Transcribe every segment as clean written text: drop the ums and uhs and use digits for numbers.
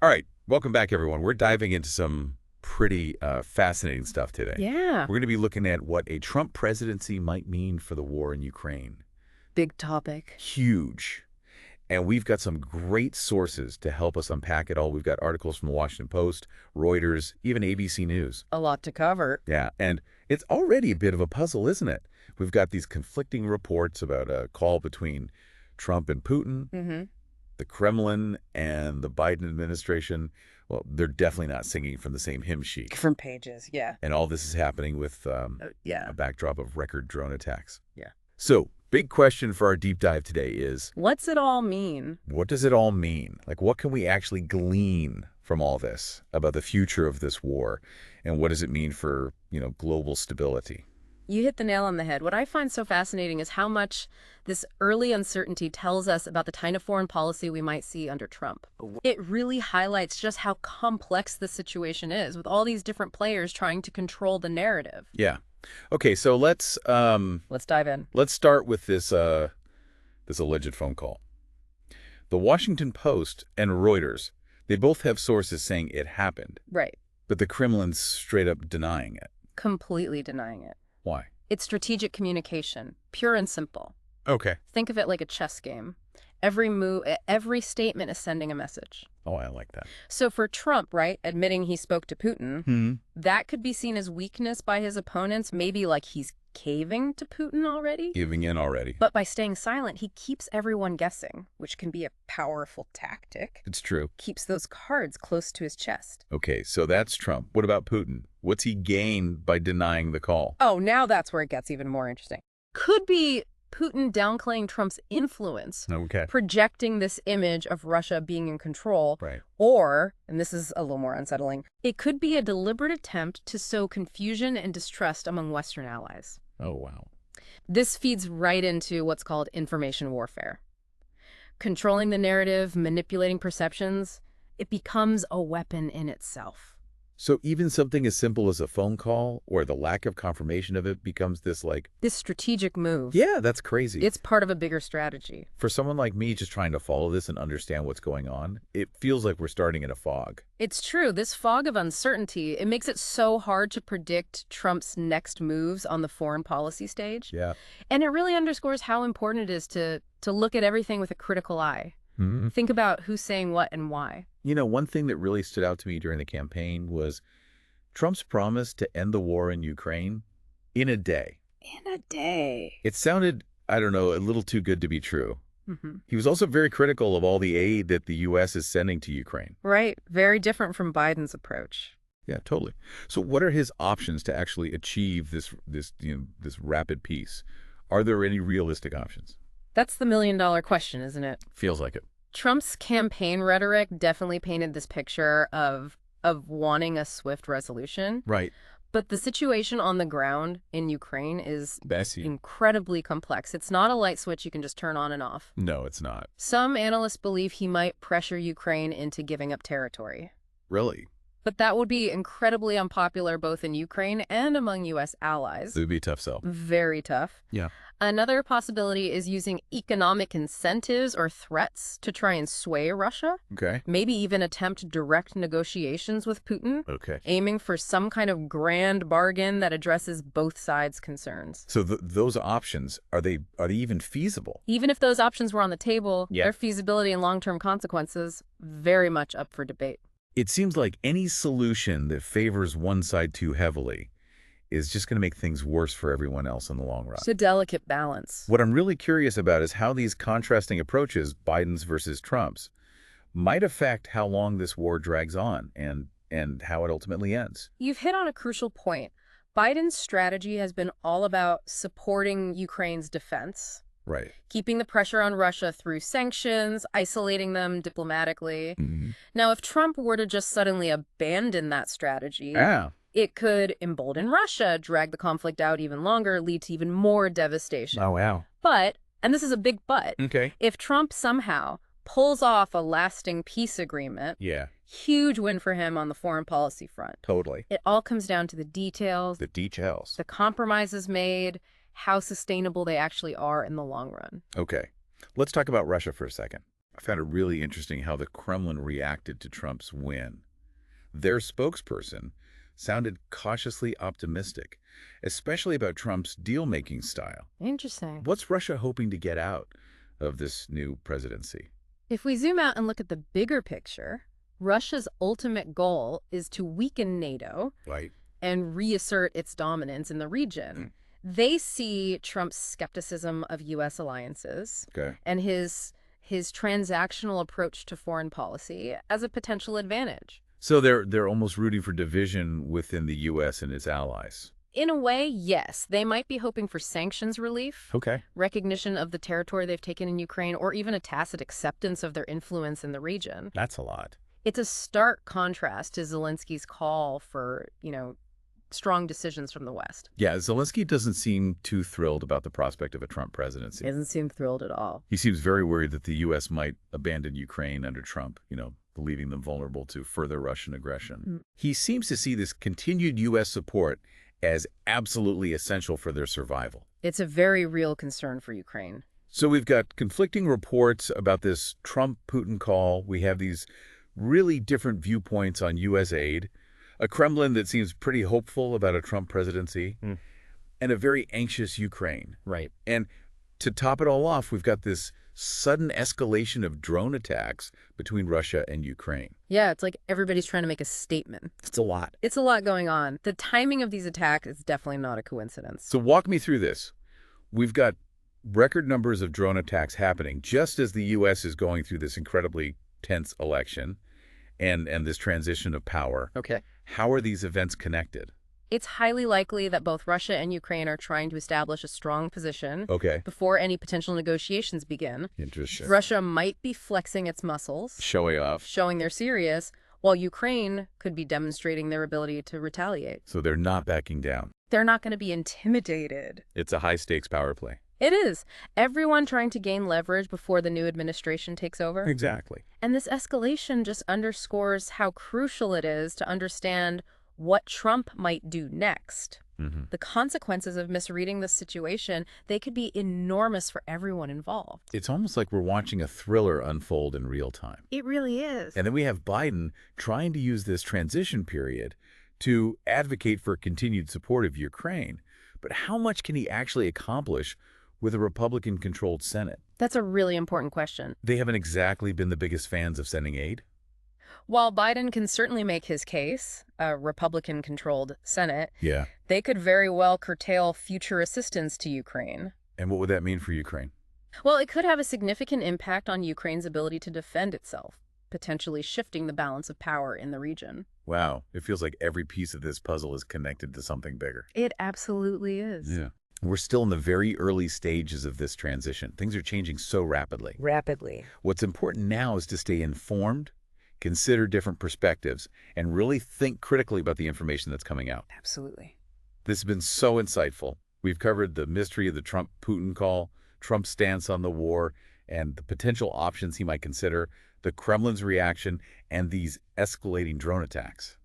All right, welcome back, everyone. We're diving into some pretty fascinating stuff today. Yeah. We're going to be looking at what a Trump presidency might mean for the war in Ukraine. Big topic. Huge. And we've got some great sources to help us unpack it all. We've got articles from the Washington Post, Reuters, even ABC News. A lot to cover. Yeah, and it's already a bit of a puzzle, isn't it? We've got these conflicting reports about a call between Trump and Putin, the Kremlin and the Biden administration. Well, they're definitely not singing from the same hymn sheet. Different pages, yeah. And all this is happening with Yeah. a backdrop of record drone attacks. Yeah. So, big question for our deep dive today is, What's it all mean? what does it all mean? Like, what can we actually glean from all this about the future of this war? And what does it mean for, global stability? You hit the nail on the head. What I find so fascinating is how much this early uncertainty tells us about the kind of foreign policy we might see under Trump. It really highlights just how complex the situation is, with all these different players trying to control the narrative. Yeah. Okay, so let's dive in. let's start with this alleged phone call. The Washington Post and Reuters, they both have sources saying it happened, Right. but the Kremlin's straight up denying it. Completely denying it. Why? It's strategic communication, pure and simple. Okay. Think of it like a chess game. Every statement is sending a message. Oh, I like that. So for Trump, right, admitting he spoke to Putin, that could be seen as weakness by his opponents, maybe like he's caving to Putin already. Giving in already. But by staying silent, he keeps everyone guessing, which can be a powerful tactic. It's true. Keeps those cards close to his chest. Okay, so that's Trump. What about Putin? What's he gained by denying the call? Oh, now that's where it gets even more interesting. Could be Putin downplaying Trump's influence, Okay. projecting this image of Russia being in control, Right. or, and this is a little more unsettling, it could be a deliberate attempt to sow confusion and distrust among Western allies. Oh, wow. This feeds right into what's called information warfare. Controlling the narrative, manipulating perceptions, it becomes a weapon in itself. So even something as simple as a phone call or the lack of confirmation of it becomes this This strategic move. yeah, that's crazy. It's part of a bigger strategy. For someone like me just trying to follow this and understand what's going on, it feels like we're starting in a fog. It's true. This fog of uncertainty, it makes it so hard to predict Trump's next moves on the foreign policy stage. Yeah. And it really underscores how important it is to look at everything with a critical eye. Think about who's saying what and why. One thing that really stood out to me during the campaign was Trump's promise to end the war in Ukraine in a day. In a day. It sounded, I don't know, a little too good to be true. He was also very critical of all the aid that the U.S. is sending to Ukraine. Right. Very different from Biden's approach. Yeah, totally. So what are his options to actually achieve this rapid peace? Are there any realistic options? That's the million-dollar question, isn't it? Feels like it. Trump's campaign rhetoric definitely painted this picture of wanting a swift resolution. Right. But the situation on the ground in Ukraine is Bessie. incredibly complex. It's not a light switch you can just turn on and off. No, it's not. Some analysts believe he might pressure Ukraine into giving up territory. Really? But that would be incredibly unpopular both in Ukraine and among U.S. allies. It would be a tough sell. Very tough. Yeah. Another possibility is using economic incentives or threats to try and sway Russia. Okay. Maybe even attempt direct negotiations with Putin, Okay. aiming for some kind of grand bargain that addresses both sides' concerns. So those options, are they even feasible? Even if those options were on the table, Yeah. their feasibility and long-term consequences very much up for debate. It seems like any solution that favors one side too heavily is just going to make things worse for everyone else in the long run. It's a delicate balance. What I'm really curious about is how these contrasting approaches, Biden's versus Trump's, might affect how long this war drags on and how it ultimately ends. You've hit on a crucial point. Biden's strategy has been all about supporting Ukraine's defense, Right. keeping the pressure on Russia through sanctions, isolating them diplomatically. Now, if Trump were to just suddenly abandon that strategy, Yeah. it could embolden Russia, drag the conflict out even longer, lead to even more devastation. Oh, wow. But, and this is a big but, Okay. if Trump somehow pulls off a lasting peace agreement, Yeah, huge win for him on the foreign policy front. totally. It all comes down to the details, The details. the compromises made, how sustainable they actually are in the long run. Okay. Let's talk about Russia for a second. I found it really interesting how the Kremlin reacted to Trump's win. Their spokesperson sounded cautiously optimistic, especially about Trump's deal-making style. Interesting. What's Russia hoping to get out of this new presidency? If we zoom out and look at the bigger picture, Russia's ultimate goal is to weaken NATO Right. and reassert its dominance in the region. They see Trump's skepticism of U.S. alliances Okay. and his transactional approach to foreign policy as a potential advantage. So they're almost rooting for division within the U.S. and its allies. In a way, yes. They might be hoping for sanctions relief, Okay. recognition of the territory they've taken in Ukraine, or even a tacit acceptance of their influence in the region. That's a lot. It's a stark contrast to Zelensky's call for, strong decisions from the West. Yeah, Zelensky doesn't seem too thrilled about the prospect of a Trump presidency. He doesn't seem thrilled at all. He seems very worried that the U.S. might abandon Ukraine under Trump, leaving them vulnerable to further Russian aggression. He seems to see this continued U.S. support as absolutely essential for their survival. It's a very real concern for Ukraine. So we've got conflicting reports about this Trump-Putin call. We have these really different viewpoints on U.S. aid, a Kremlin that seems pretty hopeful about a Trump presidency, and a very anxious Ukraine. Right. And to top it all off, we've got this sudden escalation of drone attacks between Russia and Ukraine. Yeah, it's like everybody's trying to make a statement. It's a lot. It's a lot going on. The timing of these attacks is definitely not a coincidence. So walk me through this. We've got record numbers of drone attacks happening just as the U.S. is going through this incredibly tense election and this transition of power. Okay. How are these events connected? It's highly likely that both Russia and Ukraine are trying to establish a strong position Okay. before any potential negotiations begin. Interesting. Russia might be flexing its muscles, Showing off. showing they're serious, while Ukraine could be demonstrating their ability to retaliate. So they're not backing down. They're not going to be intimidated. It's a high-stakes power play. It is. Everyone trying to gain leverage before the new administration takes over. Exactly. And this escalation just underscores how crucial it is to understand what Trump might do next. The consequences of misreading the situation, they could be enormous for everyone involved. It's almost like we're watching a thriller unfold in real time. It really is. And then we have Biden trying to use this transition period to advocate for continued support of Ukraine. But how much can he actually accomplish with a Republican-controlled Senate? That's a really important question. They haven't exactly been the biggest fans of sending aid. While Biden can certainly make his case, a Republican-controlled Senate, Yeah. they could very well curtail future assistance to Ukraine. And what would that mean for Ukraine? Well, it could have a significant impact on Ukraine's ability to defend itself, potentially shifting the balance of power in the region. Wow. It feels like every piece of this puzzle is connected to something bigger. It absolutely is. Yeah. We're still in the very early stages of this transition. Things are changing so rapidly. Rapidly. What's important now is to stay informed, consider different perspectives, and really think critically about the information that's coming out. Absolutely. This has been so insightful. We've covered the mystery of the Trump-Putin call, Trump's stance on the war, and the potential options he might consider, the Kremlin's reaction, and these escalating drone attacks.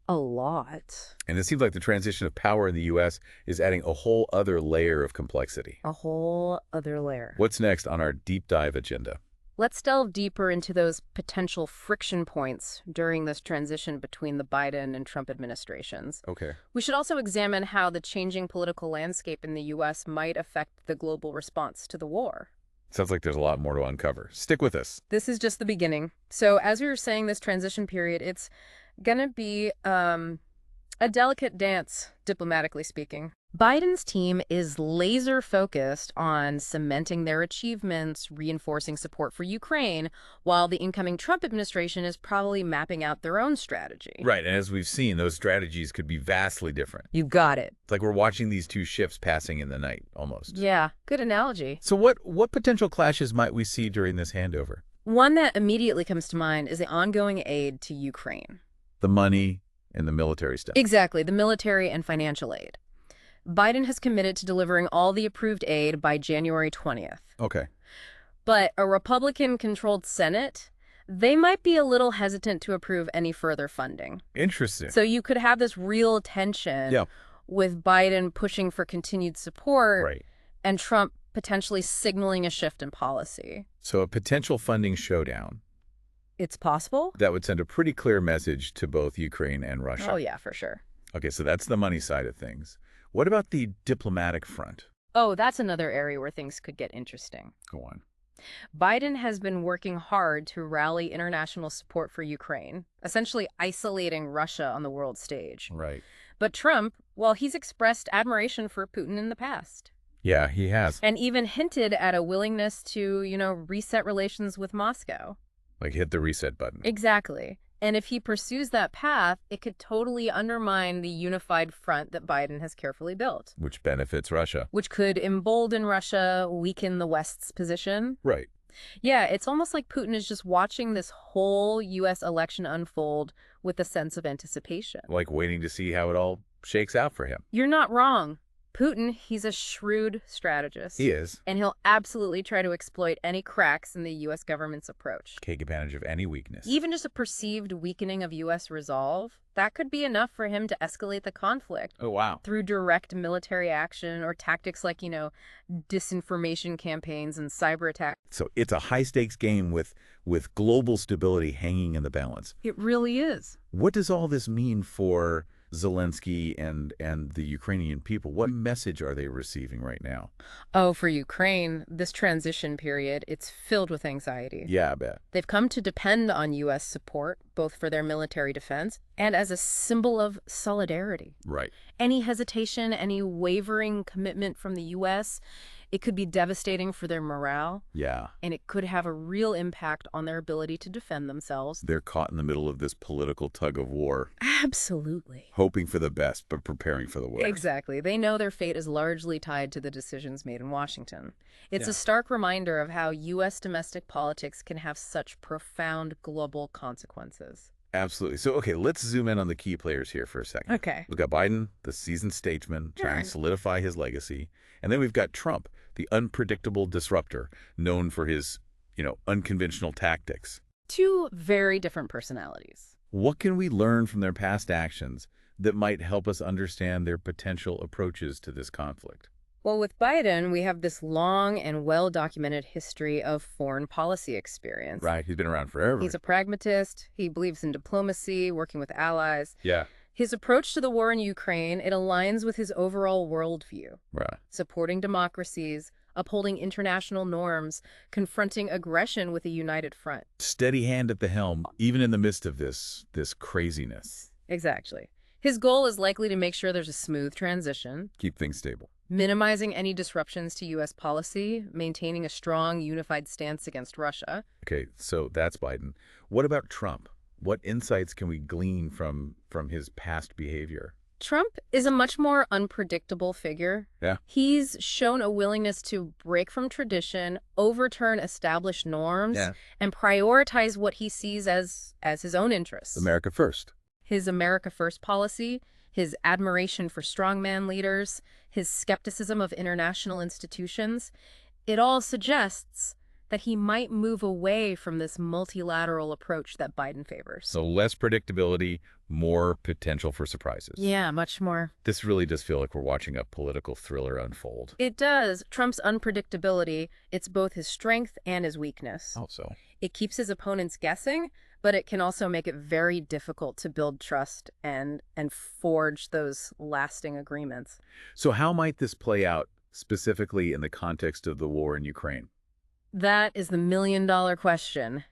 A lot. And it seems like the transition of power in the U.S. is adding a whole other layer of complexity. A whole other layer. What's next on our deep dive agenda? Let's delve deeper into those potential friction points during this transition between the Biden and Trump administrations. Okay. We should also examine how the changing political landscape in the U.S. might affect the global response to the war. Sounds like there's a lot more to uncover. Stick with us. This is just the beginning. So as we were saying, this transition period, it's going to be a delicate dance, diplomatically speaking. Biden's team is laser focused on cementing their achievements, reinforcing support for Ukraine, while the incoming Trump administration is probably mapping out their own strategy. Right, and as we've seen, those strategies could be vastly different. You got it. It's like we're watching these two ships passing in the night, almost. Yeah, good analogy. So what potential clashes might we see during this handover? One that immediately comes to mind is the ongoing aid to Ukraine. The money and the military stuff. Exactly, the military and financial aid. Biden has committed to delivering all the approved aid by January 20th. Okay. But a Republican-controlled Senate, they might be a little hesitant to approve any further funding. Interesting. So you could have this real tension with Biden pushing for continued support Right. and Trump potentially signaling a shift in policy. So a potential funding showdown It's possible? that would send a pretty clear message to both Ukraine and Russia. Oh, yeah, for sure. Okay, so that's the money side of things. What about the diplomatic front? Oh, that's another area where things could get interesting. Go on. Biden has been working hard to rally international support for Ukraine, essentially isolating Russia on the world stage. Right. But Trump, well, he's expressed admiration for Putin in the past. Yeah, he has. And even hinted at a willingness to, reset relations with Moscow. Like hit the reset button. Exactly. And if he pursues that path, it could totally undermine the unified front that Biden has carefully built. Which benefits Russia. Which could embolden Russia, weaken the West's position. Right. Yeah, it's almost like Putin is just watching this whole U.S. election unfold with a sense of anticipation. Like waiting to see how it all shakes out for him. You're not wrong. Putin, he's a shrewd strategist. He is. And he'll absolutely try to exploit any cracks in the U.S. government's approach. Take advantage of any weakness. Even just a perceived weakening of U.S. resolve, that could be enough for him to escalate the conflict. Oh, wow. Through direct military action or tactics like, disinformation campaigns and cyber attacks. So it's a high-stakes game with global stability hanging in the balance. It really is. What does all this mean for Zelensky and the Ukrainian people? What message are they receiving right now? Oh, for Ukraine, this transition period, it's filled with anxiety. Yeah, I bet. They've come to depend on U.S. support, both for their military defense and as a symbol of solidarity. Right. Any hesitation, any wavering commitment from the U.S., it could be devastating for their morale. Yeah. And it could have a real impact on their ability to defend themselves. They're caught in the middle of this political tug of war. Absolutely. Hoping for the best, but preparing for the worst. Exactly. They know their fate is largely tied to the decisions made in Washington. It's a stark reminder of how U.S. domestic politics can have such profound global consequences. Absolutely. So, okay, let's zoom in on the key players here for a second. Okay. We've got Biden, the seasoned statesman, trying to solidify his legacy. And then we've got Trump, the unpredictable disruptor, known for his, unconventional tactics. Two very different personalities. What can we learn from their past actions that might help us understand their potential approaches to this conflict? Well, with Biden, we have this long and well-documented history of foreign policy experience. Right. He's been around forever. He's a pragmatist. He believes in diplomacy, working with allies. Yeah. His approach to the war in Ukraine, it aligns with his overall worldview. Right. Supporting democracies, upholding international norms, confronting aggression with a united front. Steady hand at the helm, even in the midst of this craziness. Exactly. His goal is likely to make sure there's a smooth transition. Keep things stable. Minimizing any disruptions to U.S. policy, maintaining a strong, unified stance against Russia. Okay, so that's Biden. What about Trump? What insights can we glean from his past behavior? Trump is a much more unpredictable figure. Yeah. He's shown a willingness to break from tradition, overturn established norms, and prioritize what he sees as his own interests. America first. His America First policy, his admiration for strongman leaders, his skepticism of international institutions, it all suggests that he might move away from this multilateral approach that Biden favors. So less predictability, more potential for surprises. Yeah, much more. This really does feel like we're watching a political thriller unfold. It does. Trump's unpredictability, it's both his strength and his weakness. Oh, so. It keeps his opponents guessing, but it can also make it very difficult to build trust and forge those lasting agreements. So how might this play out specifically in the context of the war in Ukraine? That is the million-dollar question.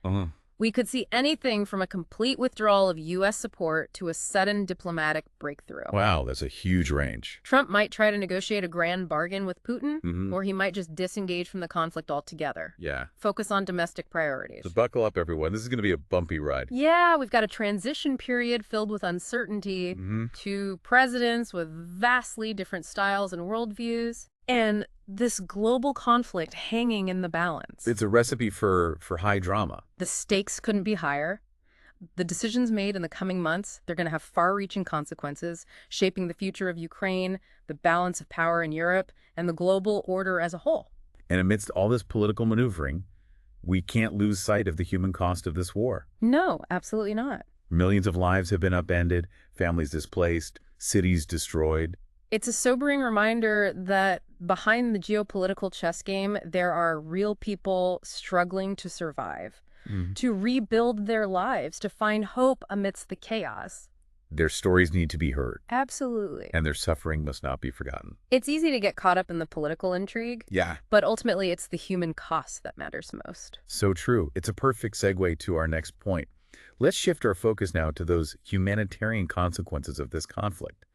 We could see anything from a complete withdrawal of U.S. support to a sudden diplomatic breakthrough. Wow, that's a huge range. Trump might try to negotiate a grand bargain with Putin, or he might just disengage from the conflict altogether. Yeah. Focus on domestic priorities. So buckle up, everyone. This is going to be a bumpy ride. Yeah, we've got a transition period filled with uncertainty, two presidents with vastly different styles and worldviews, and this global conflict hanging in the balance. It's a recipe for high drama. The stakes couldn't be higher. The decisions made in the coming months, they're going to have far-reaching consequences, shaping the future of Ukraine, the balance of power in Europe, and the global order as a whole. And amidst all this political maneuvering, we can't lose sight of the human cost of this war. No, absolutely not. Millions of lives have been upended, families displaced, cities destroyed. It's a sobering reminder that behind the geopolitical chess game, there are real people struggling to survive, Mhm. to rebuild their lives, to find hope amidst the chaos. Their stories need to be heard, Absolutely. and their suffering must not be forgotten. It's easy to get caught up in the political intrigue, Yeah. but ultimately it's the human cost that matters most. So true. It's a perfect segue to our next point. Let's shift our focus now to those humanitarian consequences of this conflict.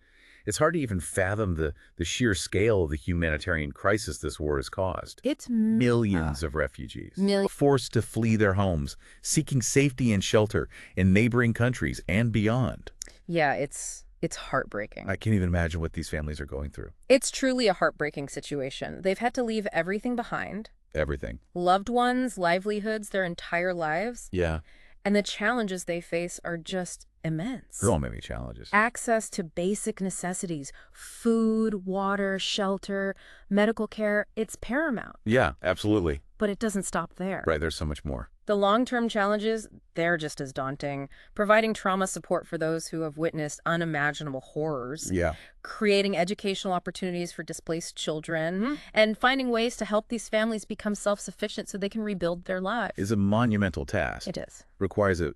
It's hard to even fathom the sheer scale of the humanitarian crisis this war has caused. It's Millions of refugees Millions. forced to flee their homes, seeking safety and shelter in neighboring countries and beyond. Yeah, it's heartbreaking. I can't even imagine what these families are going through. It's truly a heartbreaking situation. They've had to leave everything behind, Everything. loved ones, livelihoods, their entire lives, Yeah. and the challenges they face are just immense. There are many challenges. Access to basic necessities, food, water, shelter, medical care, it's paramount. Yeah, absolutely. But it doesn't stop there. Right, there's so much more. The long-term challenges, they're just as daunting. Providing trauma support for those who have witnessed unimaginable horrors, Yeah. creating educational opportunities for displaced children, and finding ways to help these families become self-sufficient so they can rebuild their lives. Is a monumental task. It is. Requires a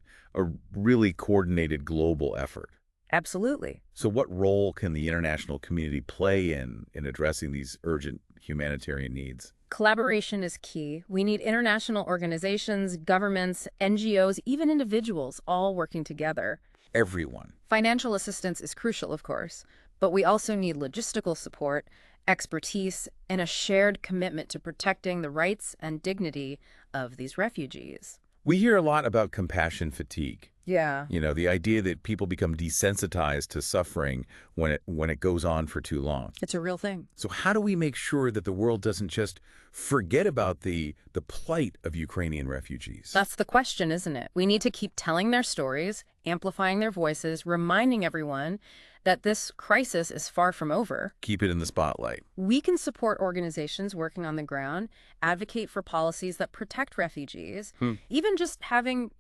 really coordinated global effort. Absolutely. So what role can the international community play in addressing these urgent humanitarian needs? Collaboration is key. We need international organizations, governments, NGOs, even individuals all working together. Everyone. Financial assistance is crucial, of course, but we also need logistical support, expertise, and a shared commitment to protecting the rights and dignity of these refugees. We hear a lot about compassion fatigue. Yeah. You know, the idea that people become desensitized to suffering when it goes on for too long. It's a real thing. So how do we make sure that the world doesn't just forget about the plight of Ukrainian refugees? That's the question, isn't it? We need to keep telling their stories, amplifying their voices, reminding everyone that this crisis is far from over. Keep it in the spotlight. We can support organizations working on the ground, advocate for policies that protect refugees, even just having,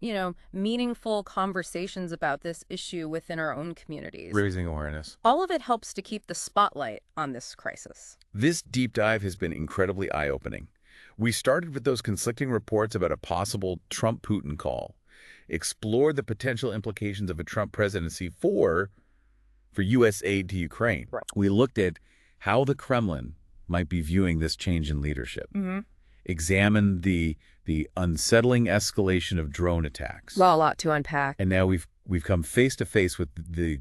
meaningful conversations about this issue within our own communities. Raising awareness. All of it helps to keep the spotlight on this crisis. This deep dive has been incredibly eye-opening. We started with those conflicting reports about a possible Trump-Putin call, explored the potential implications of a Trump presidency for U.S. aid to Ukraine. Right. We looked at how the Kremlin might be viewing this change in leadership, examined the unsettling escalation of drone attacks. Well, a lot to unpack. And now we've come face to face with the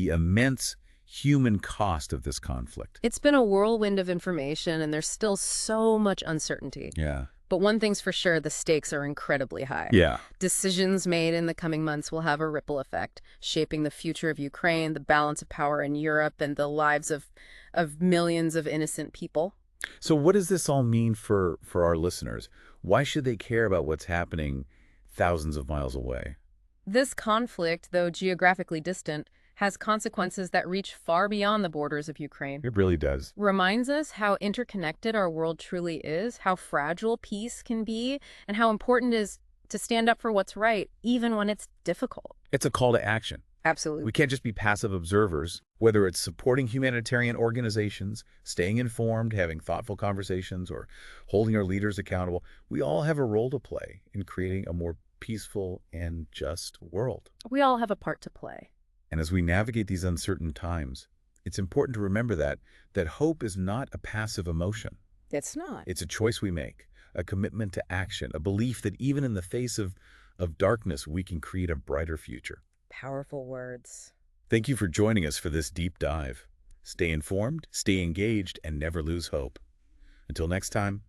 immense human cost of this conflict. It's been a whirlwind of information, and there's still so much uncertainty. Yeah. But one thing's for sure, the stakes are incredibly high. Yeah. Decisions made in the coming months will have a ripple effect, shaping the future of Ukraine, the balance of power in Europe, and the lives of millions of innocent people. So what does this all mean for our listeners? Why should they care about what's happening thousands of miles away? This conflict, though geographically distant, has consequences that reach far beyond the borders of Ukraine. It really does. Reminds us how interconnected our world truly is, how fragile peace can be, and how important it is to stand up for what's right, even when it's difficult. It's a call to action. Absolutely. We can't just be passive observers, whether it's supporting humanitarian organizations, staying informed, having thoughtful conversations, or holding our leaders accountable. We all have a role to play in creating a more peaceful and just world. We all have a part to play. And as we navigate these uncertain times, it's important to remember that hope is not a passive emotion. It's not. It's a choice we make, a commitment to action, a belief that even in the face of darkness, we can create a brighter future. Powerful words. Thank you for joining us for this deep dive. Stay informed, stay engaged, and never lose hope. Until next time,